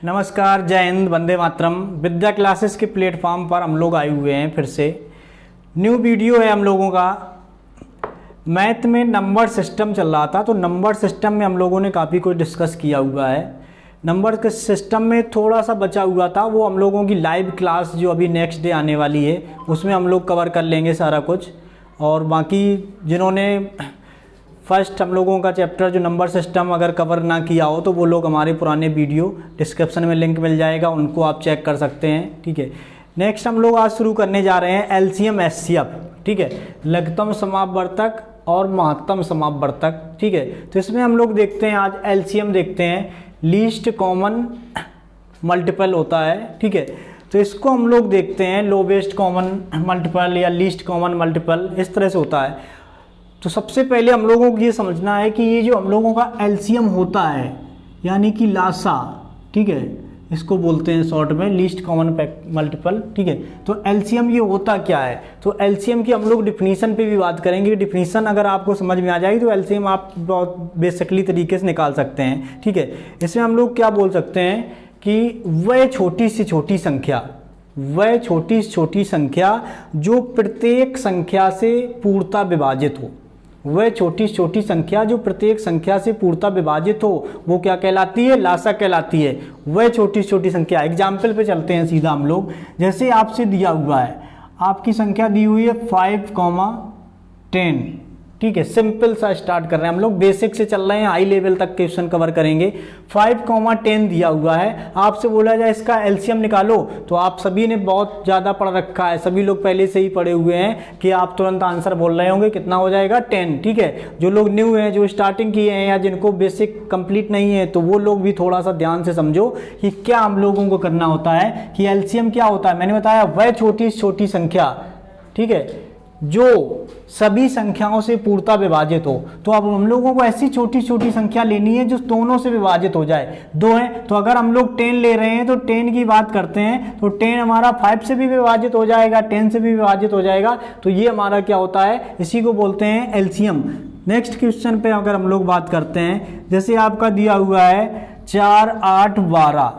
नमस्कार, जय हिंद, वंदे मातरम। विद्या क्लासेस के प्लेटफॉर्म पर हम लोग आए हुए हैं। फिर से न्यू वीडियो है हम लोगों का। मैथ में नंबर सिस्टम चल रहा था, तो नंबर सिस्टम में हम लोगों ने काफ़ी कुछ डिस्कस किया हुआ है। नंबर के सिस्टम में थोड़ा सा बचा हुआ था, वो हम लोगों की लाइव क्लास जो अभी नेक्स्ट डे आने वाली है उसमें हम लोग कवर कर लेंगे सारा कुछ। और बाकी जिन्होंने फर्स्ट हम लोगों का चैप्टर जो नंबर सिस्टम अगर कवर ना किया हो तो वो लोग हमारे पुराने वीडियो डिस्क्रिप्शन में लिंक मिल जाएगा, उनको आप चेक कर सकते हैं। ठीक है, नेक्स्ट हम लोग आज शुरू करने जा रहे हैं एलसीएम एचसीएफ। ठीक है, लघुत्तम समापवर्तक और महत्तम समापवर्तक। ठीक है, तो इसमें हम लोग देखते हैं आज एलसीएम देखते हैं, लीस्ट कॉमन मल्टीपल होता है। ठीक है, तो इसको हम लोग देखते हैं लोवेस्ट कॉमन मल्टीपल या लीस्ट कॉमन मल्टीपल, इस तरह से होता है। तो सबसे पहले हम लोगों को ये समझना है कि ये जो हम लोगों का एलसीएम होता है यानी कि लासा, ठीक है, इसको बोलते हैं शॉर्ट में लीस्ट कॉमन मल्टीपल। ठीक है, तो एलसीएम ये होता क्या है, तो एलसीएम की हम लोग डिफिनीशन पे भी बात करेंगे। डिफिनीशन अगर आपको समझ में आ जाएगी तो एलसीएम आप बहुत बेसिकली तरीके से निकाल सकते हैं। ठीक है, इसमें हम लोग क्या बोल सकते हैं कि वह छोटी से छोटी संख्या, वह छोटी से छोटी संख्या जो प्रत्येक संख्या से पूर्णतः विभाजित हो, वह छोटी छोटी संख्या जो प्रत्येक संख्या से पूर्णतः विभाजित हो, वो क्या कहलाती है, लासा कहलाती है। वह छोटी छोटी संख्या, एग्जाम्पल पे चलते हैं सीधा हम लोग। जैसे आपसे दिया हुआ है, आपकी संख्या दी हुई है 5,10। ठीक है, सिंपल सा स्टार्ट कर रहे हैं हम लोग, बेसिक से चल रहे हैं, हाई लेवल तक क्वेश्चन कवर करेंगे। 5,10 दिया हुआ है, आपसे बोला जाए इसका एलसीएम निकालो, तो आप सभी ने बहुत ज़्यादा पढ़ रखा है, सभी लोग पहले से ही पढ़े हुए हैं कि आप तुरंत आंसर बोल रहे होंगे, कितना हो जाएगा 10। ठीक है, जो लोग न्यू हैं, जो स्टार्टिंग किए हैं या जिनको बेसिक कंप्लीट नहीं है, तो वो लोग भी थोड़ा सा ध्यान से समझो कि क्या हम लोगों को करना होता है कि एलसीएम क्या होता है। मैंने बताया वह छोटी छोटी संख्या, ठीक है, जो सभी संख्याओं से पूर्णतः विभाजित हो। तो अब हम लोगों को ऐसी छोटी छोटी संख्या लेनी है जो दोनों से विभाजित हो जाए। दो है, तो अगर हम लोग 10 ले रहे हैं तो 10 की बात करते हैं तो 10 हमारा 5 से भी विभाजित हो जाएगा, 10 से भी विभाजित हो जाएगा। तो ये हमारा क्या होता है, इसी को बोलते हैं एलसीएम। नेक्स्ट क्वेश्चन पे अगर हम लोग बात करते हैं, जैसे आपका दिया हुआ है 4, 8, 12,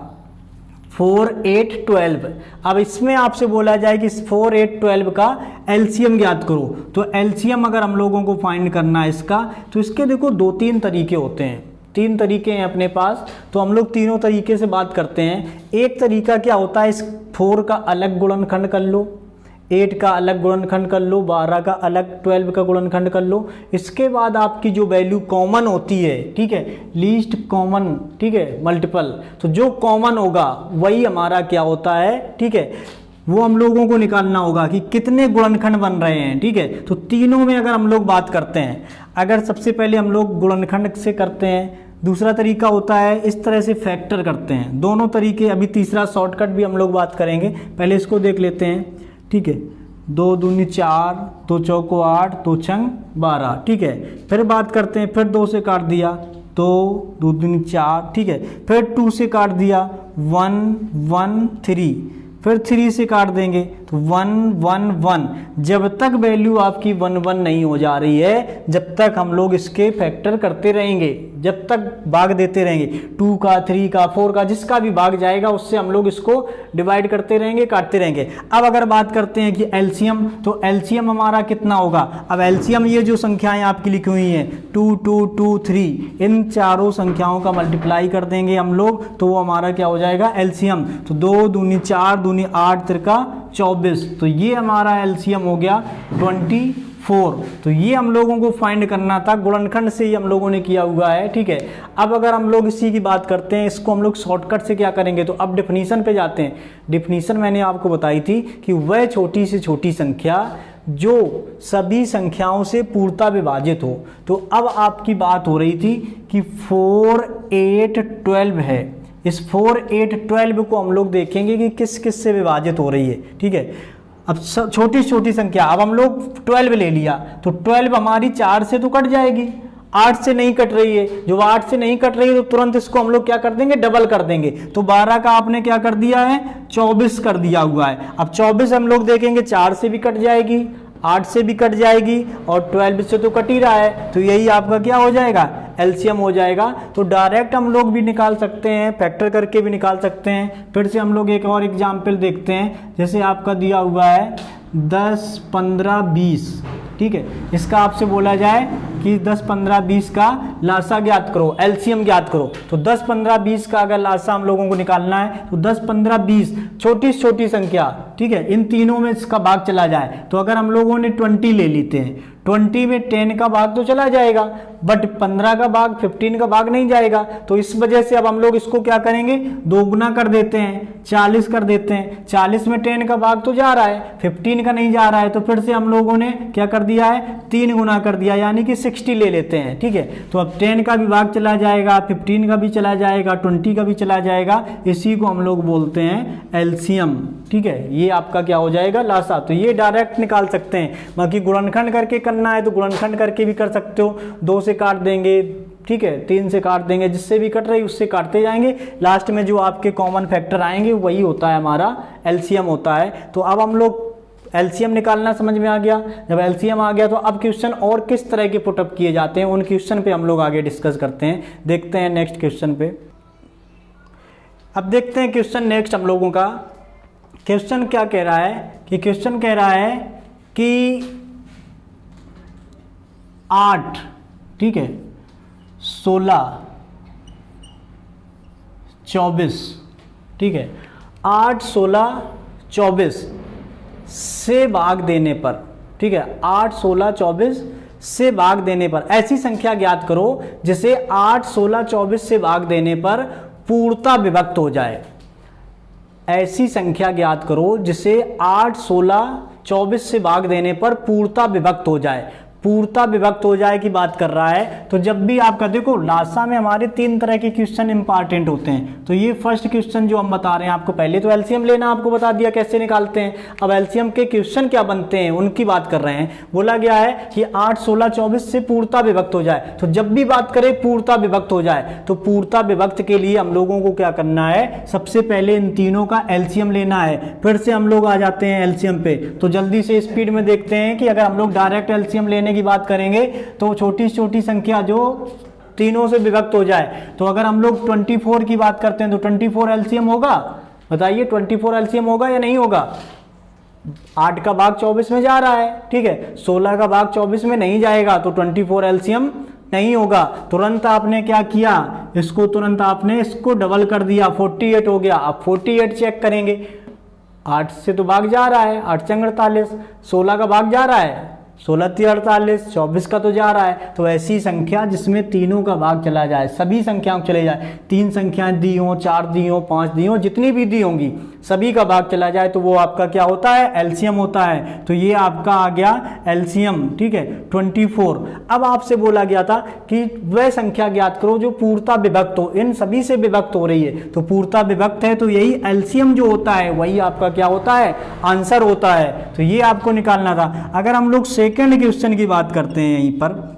4, 8, 12। अब इसमें आपसे बोला जाए कि 4, 8, 12 का एलसीएम ज्ञात करो। तो एलसीएम अगर हम लोगों को फाइंड करना है इसका, तो इसके देखो 2-3 तरीके होते हैं, 3 तरीके हैं अपने पास। तो हम लोग तीनों तरीके से बात करते हैं। एक तरीका क्या होता है, इस 4 का अलग गुणनखंड कर लो, 8 का अलग गुणनखंड कर लो, 12 का अलग, 12 का गुणनखंड कर लो। इसके बाद आपकी जो वैल्यू कॉमन होती है, ठीक है, लीस्ट कॉमन, ठीक है, मल्टीपल, तो जो कॉमन होगा वही हमारा क्या होता है, ठीक है, वो हम लोगों को निकालना होगा कि कितने गुणनखंड बन रहे हैं। ठीक है, तो तीनों में अगर हम लोग बात करते हैं, अगर सबसे पहले हम लोग गुणनखंड से करते हैं, दूसरा तरीका होता है इस तरह से फैक्टर करते हैं। दोनों तरीके, अभी तीसरा शॉर्टकट भी हम लोग बात करेंगे, पहले इसको देख लेते हैं। ठीक है, 2 दूनी 4, 2 चौको 8, 2 छंग 12। ठीक है, फिर बात करते हैं, फिर 2 से काट दिया, 2 दूनी 4। ठीक है, फिर 2 से काट दिया, 1, 1, 3, फिर 3 से काट देंगे तो 1, 1, 1। जब तक वैल्यू आपकी 1, 1 नहीं हो जा रही है, जब तक हम लोग इसके फैक्टर करते रहेंगे, जब तक भाग देते रहेंगे, 2 का, 3 का, 4 का, जिसका भी भाग जाएगा उससे हम लोग इसको डिवाइड करते रहेंगे, काटते रहेंगे। अब अगर बात करते हैं कि एलसीएम, तो एलसीएम हमारा कितना होगा। अब एलसीएम ये जो संख्याएं आपकी लिखी हुई हैं 2, 2, 2, 3, इन चारों संख्याओं का मल्टीप्लाई कर देंगे हम लोग, तो वो हमारा क्या हो जाएगा, एलसीएम। तो 2 दूनी 4, दूनी 8, त्रिका 24, तो ये हमारा एलसीएम हो गया 24। तो ये हम लोगों को फाइंड करना था, गुणनखंड से ही हम लोगों ने किया हुआ है। ठीक है, अब अगर हम लोग इसी की बात करते हैं, इसको हम लोग शॉर्टकट से क्या करेंगे, तो अब डेफिनीशन पे जाते हैं। डेफिनीशन मैंने आपको बताई थी कि वह छोटी से छोटी संख्या जो सभी संख्याओं से पूर्णतः विभाजित हो। तो अब आपकी बात हो रही थी कि 4, 8, 12 है। इस 4, 8, 12 को हम लोग देखेंगे कि किस किस से विभाजित हो रही है। ठीक है, अब छोटी छोटी संख्या, अब हम लोग 12 ले लिया, तो 12 हमारी 4 से तो कट जाएगी, 8 से नहीं कट रही है। जो 8 से नहीं कट रही है तो तुरंत इसको हम लोग क्या कर देंगे, डबल कर देंगे। तो 12 का आपने क्या कर दिया है, 24 कर दिया हुआ है। अब 24 हम लोग देखेंगे 4 से भी कट जाएगी, 8 से भी कट जाएगी और 12 से तो कट ही रहा है, तो यही आपका क्या हो जाएगा, एलसीएम हो जाएगा। तो डायरेक्ट हम लोग भी निकाल सकते हैं, फैक्टर करके भी निकाल सकते हैं। फिर से हम लोग एक और एग्जाम्पल देखते हैं, जैसे आपका दिया हुआ है 10, 15, 20, ठीक है। इसका आपसे बोला जाए कि 10, 15, 20 का लासा ज्ञात करो, एलसीएम ज्ञात करो। तो 10, 15, 20 का अगर लासा हम लोगों को निकालना है तो 10, 15, 20 छोटी से छोटी संख्या, ठीक है, इन तीनों में इसका भाग चला जाए। तो अगर हम लोगों ने 20 ले लेते हैं, 20 में 10 का भाग तो चला जाएगा, बट 15 का भाग, 15 का भाग नहीं जाएगा। तो इस वजह से अब हम लोग इसको क्या करेंगे, दोगुना कर देते हैं, 40 कर देते हैं। 40 में 10 का भाग तो जा रहा है, 15 का नहीं जा रहा है, तो फिर से हम लोगों ने क्या कर दिया है, 3 गुना कर दिया, यानी कि 60 ले लेते हैं, ठीक है। तो अब 10 का भी भाग चला जाएगा, 15 का भी चला जाएगा, 20 का भी चला जाएगा। इसी को हम लोग बोलते हैं एलसीएम, ठीक है। ये आपका क्या हो जाएगा, लासा। तो ये डायरेक्ट निकाल सकते हैं, बाकी गुणनखंड करके करना है तो गुणनखंड करके भी कर सकते हो। 2 से काट देंगे, ठीक है, 3 से काट देंगे, जिससे भी कट रही उससे काटते जाएंगे। लास्ट में जो आपके कॉमन फैक्टर आएंगे वही होता है हमारा एलसीएम होता है। तो अब हम लोग एलसीएम निकालना समझ में आ गया। जब एलसीएम आ गया तो अब क्वेश्चन और किस तरह के पुटअप किए जाते हैं, उन क्वेश्चन पे हम लोग आगे डिस्कस करते हैं। देखते हैं नेक्स्ट क्वेश्चन पे। अब देखते हैं क्वेश्चन नेक्स्ट हम लोगों का। क्वेश्चन क्या कह रहा है कि क्वेश्चन कह रहा है कि 8, ठीक है, 16, 24, ठीक है, 8, 16, 24 से भाग देने पर, ठीक है, 8, 16, 24 से भाग देने पर ऐसी संख्या ज्ञात करो जिसे 8, 16, 24 से भाग देने पर पूर्णता विभक्त हो जाए। ऐसी संख्या ज्ञात करो जिसे 8, 16, 24 से भाग देने पर पूर्णता विभक्त हो जाए। पूर्णता विभक्त हो जाए की बात कर रहा है। तो जब भी आपका देखो लासा में हमारे 3 तरह के क्वेश्चन इंपॉर्टेंट होते हैं। तो ये फर्स्ट क्वेश्चन जो हम बता रहे हैं आपको, पहले तो एलसीएम लेना आपको बता दिया कैसे निकालते हैं। अब एलसीएम के क्वेश्चन क्या बनते हैं उनकी बात कर रहे हैं। बोला गया है कि 8, 16, 24 से पूर्णता विभक्त हो जाए। तो जब भी बात करें पूर्णता विभक्त हो जाए, तो पूर्णता विभक्त के लिए हम लोगों को क्या करना है, सबसे पहले इन तीनों का एलसीएम लेना है। फिर से हम लोग आ जाते हैं एलसीएम पे। तो जल्दी से स्पीड में देखते हैं कि अगर हम लोग डायरेक्ट एलसीएम लेने की बात करेंगे तो छोटी छोटी संख्या जो तीनों से विभक्त हो जाए। तो अगर हम लोग 24 की बात करते हैं तो 24 एलसीएम होगा, बताइए 24 एलसीएम होगा या नहीं होगा। 8 का भाग 24 में जा रहा है, ठीक है, 16 का भाग 24 में नहीं जाएगा, तो 24 एलसीएम नहीं होगा। तुरंत आपने क्या किया, इसको तुरंत आपने इसको डबल कर दिया, 48 हो गया। अब 48 चेक करेंगे, 8 से तो भाग जा रहा है, 8 से 48, 16 का भाग जा रहा है, 16 × 48, 24 का तो जा रहा है। तो ऐसी संख्या जिसमें तीनों का भाग चला जाए, सभी संख्याओं चले जाए, 3 संख्याएं दी हो, 4 दी हो, 5 दी हो, जितनी भी दी होंगी सभी का भाग चला जाए, तो वो आपका क्या होता है, एलसीएम होता है। तो ये आपका आ गया एलसीएम, ठीक है, 24। अब आपसे बोला गया था कि वह संख्या ज्ञात करो जो पूर्णता विभक्त हो, इन सभी से विभक्त हो रही है। तो पूर्णता विभक्त है तो यही एलसीएम जो होता है वही आपका क्या होता है, आंसर होता है। तो ये आपको निकालना था। अगर हम लोग सेकंड क्वेश्चन की बात करते हैं यहीं पर,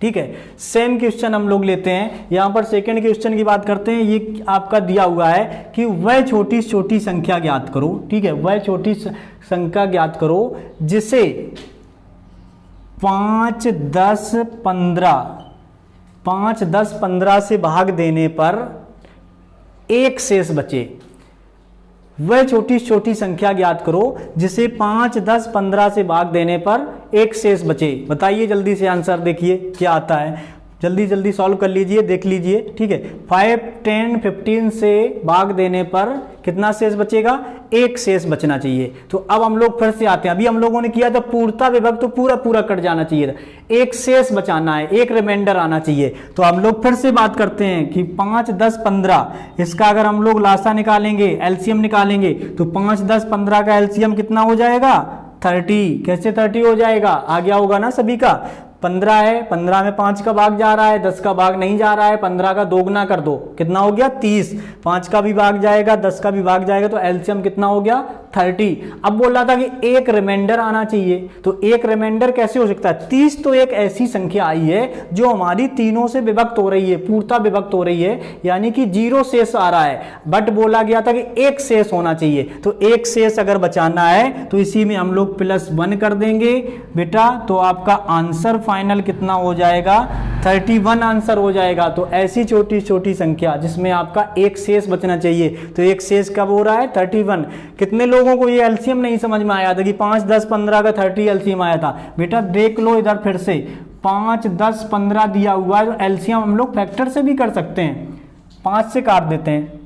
ठीक है, सेम क्वेश्चन हम लोग लेते हैं। यहां पर सेकंड क्वेश्चन की बात करते हैं। ये आपका दिया हुआ है कि वह छोटी छोटी संख्या ज्ञात करो, ठीक है, वह छोटी संख्या ज्ञात करो जिसे 5, 10, 15 से भाग देने पर एक शेष बचे। वह छोटी छोटी संख्या ज्ञात करो जिसे 5, 10, 15 से भाग देने पर एक शेष बचे। बताइए जल्दी से आंसर, देखिए क्या आता है, जल्दी जल्दी सॉल्व कर लीजिए, देख लीजिए, ठीक है। 5, 10, 15 से भाग देने पर कितना शेष बचेगा, एक शेष बचना चाहिए। तो अब हम लोग फिर से आते हैं। अभी हम लोगों ने किया था पूर्णता विभक्त, तो पूरा पूरा कट जाना चाहिए था, एक शेष बचाना है, एक रिमाइंडर आना चाहिए। तो हम लोग फिर से बात करते हैं कि 5, 10, 15 इसका अगर हम लोग लासा निकालेंगे, एलसीएम निकालेंगे, तो 5, 10, 15 का एलसीएम कितना हो जाएगा, 30। कैसे 30 हो जाएगा, आ गया होगा ना सभी का। 15 है, 15 में 5 का भाग जा रहा है, 10 का भाग नहीं जा रहा है, 15 का दोगुना कर दो, कितना हो गया 30। 5 का भी भाग जाएगा, 10 का भी भाग जाएगा, तो एलसीएम कितना हो गया 30। अब बोल रहा था कि एक रिमाइंडर आना चाहिए, तो एक रिमाइंडर कैसे हो सकता है? 30 तो एक ऐसी संख्या आई है जो हमारी तीनों से विभक्त हो रही है, पूर्णतः विभक्त हो रही है, यानी कि 0 शेष आ रहा है। बट बोला गया था कि एक शेष होना चाहिए, तो एक शेष अगर बचाना है तो इसी में हम लोग +1 कर देंगे बेटा, तो आपका आंसर फाइनल कितना हो जाएगा? 31 आंसर हो जाएगा। तो ऐसी छोटी छोटी संख्या जिसमें आपका एक शेष बचना चाहिए, तो एक शेष कब हो रहा है? 31। कितने लोगों को ये एलसीएम नहीं समझ में आया था कि 5, 10, 15 का 30 एलसीएम आया था? बेटा देख लो इधर फिर से, 5, 10, 15 दिया हुआ है, तो एलसीएम हम लोग फैक्टर से भी कर सकते हैं, 5 से काट देते हैं,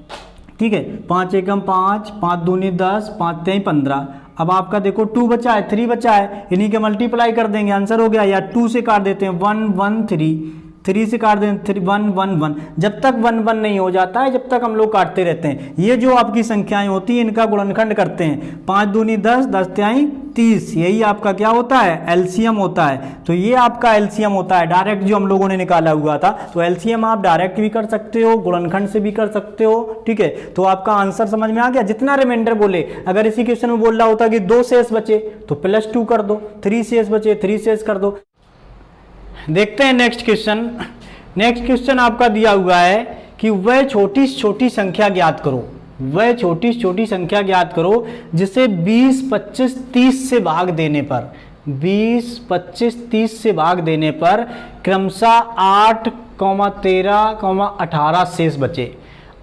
ठीक है, 5 एकम 5, 5 दूनी 10, 5 3 15। अब आपका देखो 2 बचा है, 3 बचा है, इन्हीं के मल्टीप्लाई कर देंगे, आंसर हो गया। या 2 से काट देते हैं, 1 1 3, 3 से काट दें 3 1 1 1, जब तक 1 1 नहीं हो जाता है जब तक हम लोग काटते रहते हैं। ये जो आपकी संख्याएं होती हैं इनका गुणनखंड करते हैं, 5 दूनी 10, 10 तिहाई 30, यही आपका क्या होता है? एलसीएम होता है। तो ये आपका एलसीएम होता है डायरेक्ट जो हम लोगों ने निकाला हुआ था। तो एलसीएम आप डायरेक्ट भी कर सकते हो, गुणनखंड से भी कर सकते हो, ठीक है। तो आपका आंसर समझ में आ गया। जितना रिमाइंडर बोले, अगर इसी क्वेश्चन में बोल रहा होता कि 2 शेष बचे तो +2 कर दो, 3 शेष बचे 3 शेष कर दो। देखते हैं नेक्स्ट क्वेश्चन। नेक्स्ट क्वेश्चन आपका दिया हुआ है कि वह छोटी छोटी संख्या ज्ञात करो, वह छोटी छोटी संख्या ज्ञात करो जिसे 20, 25, 30 से भाग देने पर, 20, 25, 30 से भाग देने पर क्रमशः 8, 13, 18 शेष बचे।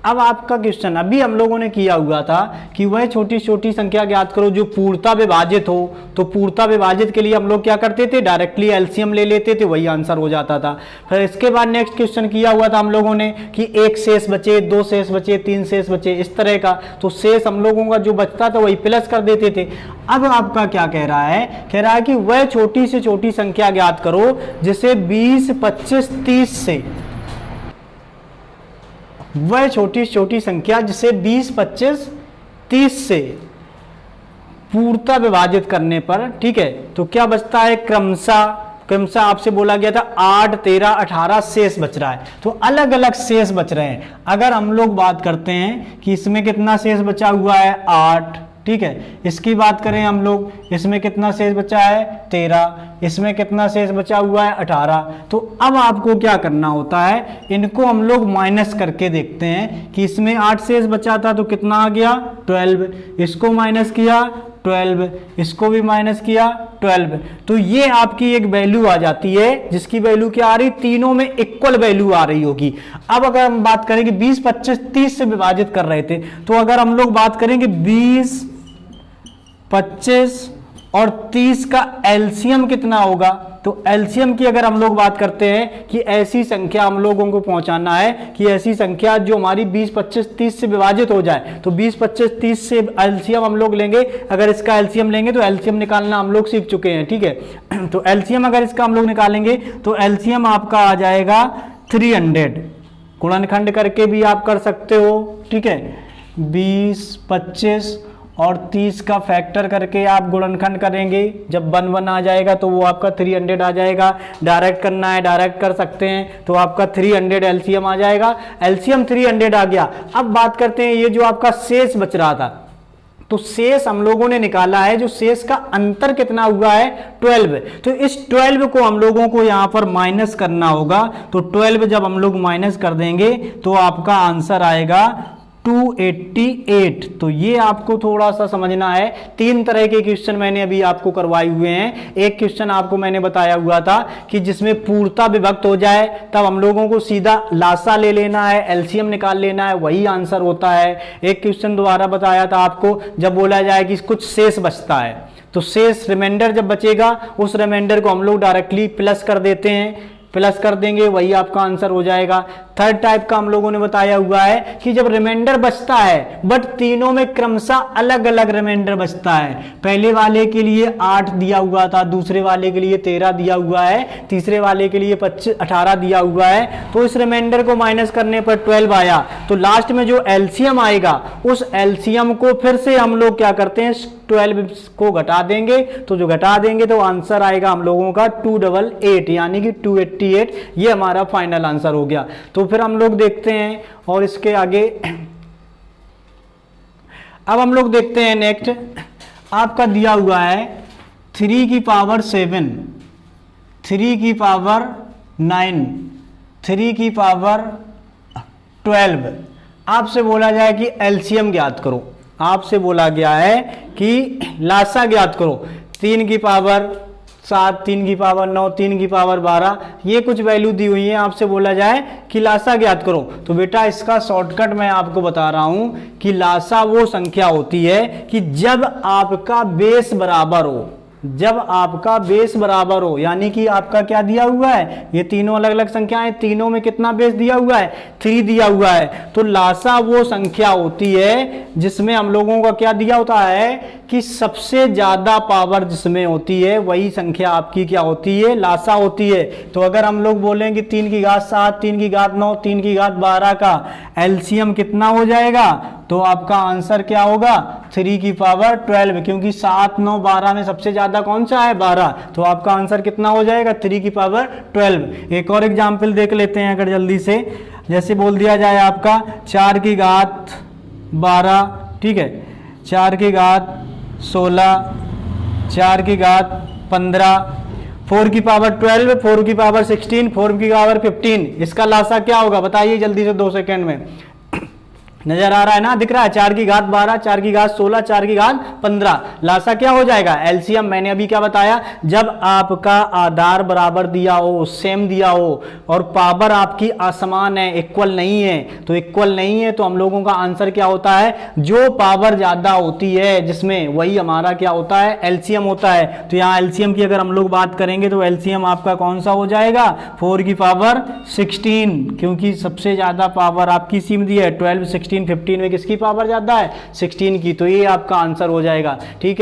अब आपका क्वेश्चन अभी हम लोगों ने किया हुआ था कि वह छोटी छोटी संख्या ज्ञात करो जो पूर्णतः विभाजित हो। तो पूर्णतः विभाजित के लिए हम लोग क्या करते थे? डायरेक्टली एलसीएम ले लेते थे, वही आंसर हो जाता था। फिर इसके बाद नेक्स्ट क्वेश्चन किया हुआ था हम लोगों ने कि 1 शेष बचे, 2 शेष बचे, 3 शेष बचे, इस तरह का। तो शेष हम लोगों का जो बचता था वही प्लस कर देते थे। अब आपका क्या कह रहा है? कह रहा है कि वह छोटी से छोटी संख्या ज्ञात करो जिसे 20, 25, 30 से, वह छोटी छोटी संख्या जिसे 20, 25, 30 से पूर्णतः विभाजित करने पर, ठीक है, तो क्या बचता है? क्रमशः आपसे बोला गया था 8, 13, 18 शेष बच रहा है। तो अलग अलग शेष बच रहे हैं। अगर हम लोग बात करते हैं कि इसमें कितना शेष बचा हुआ है? 8, ठीक है। इसकी बात करें हम लोग, इसमें कितना शेष बचा है? 13, इसमें कितना शेष बचा हुआ है? 18। तो अब आपको क्या करना होता है? इनको हम लोग माइनस करके देखते हैं कि इसमें 8 शेष बचा था तो कितना आ गया? 12। इसको माइनस किया 12, इसको भी माइनस किया 12। तो ये आपकी एक वैल्यू आ जाती है जिसकी वैल्यू क्या आ रही? तीनों में इक्वल वैल्यू आ रही होगी। अब अगर हम बात करें कि 20, 25, 30 से विभाजित कर रहे थे, तो अगर हम लोग बात करें कि 20, 25 और 30 का एलसीएम कितना होगा, तो एलसीएम की अगर हम लोग बात करते हैं कि ऐसी संख्या हम लोगों को पहुंचाना है कि ऐसी संख्या जो हमारी 20, 25, 30 से विभाजित हो जाए, तो 20, 25, 30 से एलसीएम हम लोग लेंगे। अगर इसका एलसीएम लेंगे तो एलसीएम निकालना हम लोग सीख चुके हैं, ठीक है। तो एलसीएम अगर इसका हम लोग निकालेंगे तो एलसीएम आपका आ जाएगा 300। गुणनखंड करके भी आप कर सकते हो, ठीक है। 20, 25 और 30 का फैक्टर करके आप गुणनखंड करेंगे, जब 1 1 आ जाएगा तो वो आपका 300 आ जाएगा। डायरेक्ट करना है डायरेक्ट कर सकते हैं, तो आपका 300 एलसीएम आ जाएगा। एलसीएम 300 आ गया। अब बात करते हैं ये जो आपका शेष बच रहा था, तो शेष हम लोगों ने निकाला है, जो शेष का अंतर कितना हुआ है? 12। तो इस 12 को हम लोगों को यहां पर माइनस करना होगा। तो 12 जब हम लोग माइनस कर देंगे तो आपका आंसर आएगा 288। तो ये आपको थोड़ा सा समझना है। 3 तरह के क्वेश्चन मैंने अभी आपको करवाए हुए हैं। एक क्वेश्चन आपको मैंने बताया हुआ था कि जिसमें पूर्णतः विभक्त हो जाए तब हम लोगों को सीधा लासा ले लेना है, एलसीएम निकाल लेना है, वही आंसर होता है। एक क्वेश्चन दोबारा बताया था आपको, जब बोला जाए कि कुछ शेष बचता है, तो शेष रिमाइंडर जब बचेगा उस रिमाइंडर को हम लोग डायरेक्टली प्लस कर देते हैं, प्लस कर देंगे, वही आपका आंसर हो जाएगा। थर्ड टाइप का हम लोगों ने बताया हुआ है कि जब रिमाइंडर बचता है बट तीनों में क्रमशः अलग अलग रिमाइंडर बचता है। पहले वाले के लिए 8 दिया हुआ था, दूसरे वाले के लिए 13 दिया हुआ है, तीसरे वाले के लिए 18 दिया हुआ है। तो इस रिमाइंडर को माइनस करने पर 12 आया। तो लास्ट में जो एलसीएम आएगा उस एलसीएम को फिर से हम लोग क्या करते हैं? 12 को घटा देंगे। तो जो घटा देंगे तो आंसर आएगा हम लोगों का 288, यानी कि 288। ये हमारा फाइनल आंसर हो गया। तो फिर हम लोग देखते हैं और इसके आगे अब हम लोग देखते हैं नेक्स्ट, आपका दिया हुआ है 3 की पावर 7, 3 की पावर 9, 3 की पावर 12। आपसे बोला जाए कि एलसीएम ज्ञात करो, आपसे बोला गया है कि लासा ज्ञात करो। 3 की पावर 7, 3 की पावर 9, 3 की पावर 12, ये कुछ वैल्यू दी हुई है, आपसे बोला जाए कि लासा ज्ञात करो। तो बेटा इसका शॉर्टकट मैं आपको बता रहा हूं कि लासा वो संख्या होती है कि जब आपका बेस बराबर हो, जब आपका बेस बराबर हो, यानी कि आपका क्या दिया हुआ है, ये तीनों अलग अलग संख्याएं, तीनों में कितना बेस दिया हुआ है, 3 दिया हुआ है। तो लासा वो संख्या होती है जिसमें हम लोगों का क्या दिया होता है कि सबसे ज्यादा पावर जिसमें होती है वही संख्या आपकी क्या होती है, लासा होती है। तो अगर हम लोग बोलेंगे 3 की घात 7, 3 की घात 9, 3 की घात 12 का एलसीएम कितना हो जाएगा, तो आपका आंसर क्या होगा 3 की पावर 12, क्योंकि 7, 9, 12 में सबसे ज्यादा कौन सा है 12, तो आपका आंसर कितना हो जाएगा 3 की पावर 12। एक और एग्जाम्पल देख लेते हैं अगर जल्दी से, जैसे बोल दिया जाए आपका 4 की घात 12, ठीक है, 4 की घात 16, 4 की घात 15, 4 की पावर 12, 4 की पावर 16, 4 की पावर 15, इसका लासा क्या होगा बताइए जल्दी से 2 सेकंड में। नजर आ रहा है ना, दिख रहा है, 4 की घात 12, 4 की घात 16, 4 की घात 15, लासा क्या हो जाएगा एलसीएम। मैंने अभी क्या बताया, जब आपका आधार बराबर दिया हो, सेम दिया हो और पावर आपकी असमान है, इक्वल नहीं है, तो इक्वल नहीं है तो हम लोगों का आंसर क्या होता है, जो पावर ज्यादा होती है जिसमें वही हमारा क्या होता है एलसीएम होता है। तो यहाँ एलसीएम की अगर हम लोग बात करेंगे तो एलसीएम आपका कौन सा हो जाएगा 4 की पावर 16, क्योंकि सबसे ज्यादा पावर आपकी सीम दी है 12, 16, 15 में किसकी पावर ज्यादा है 16 की, तो ये आपका आंसर हो जाएगा। ठीक है।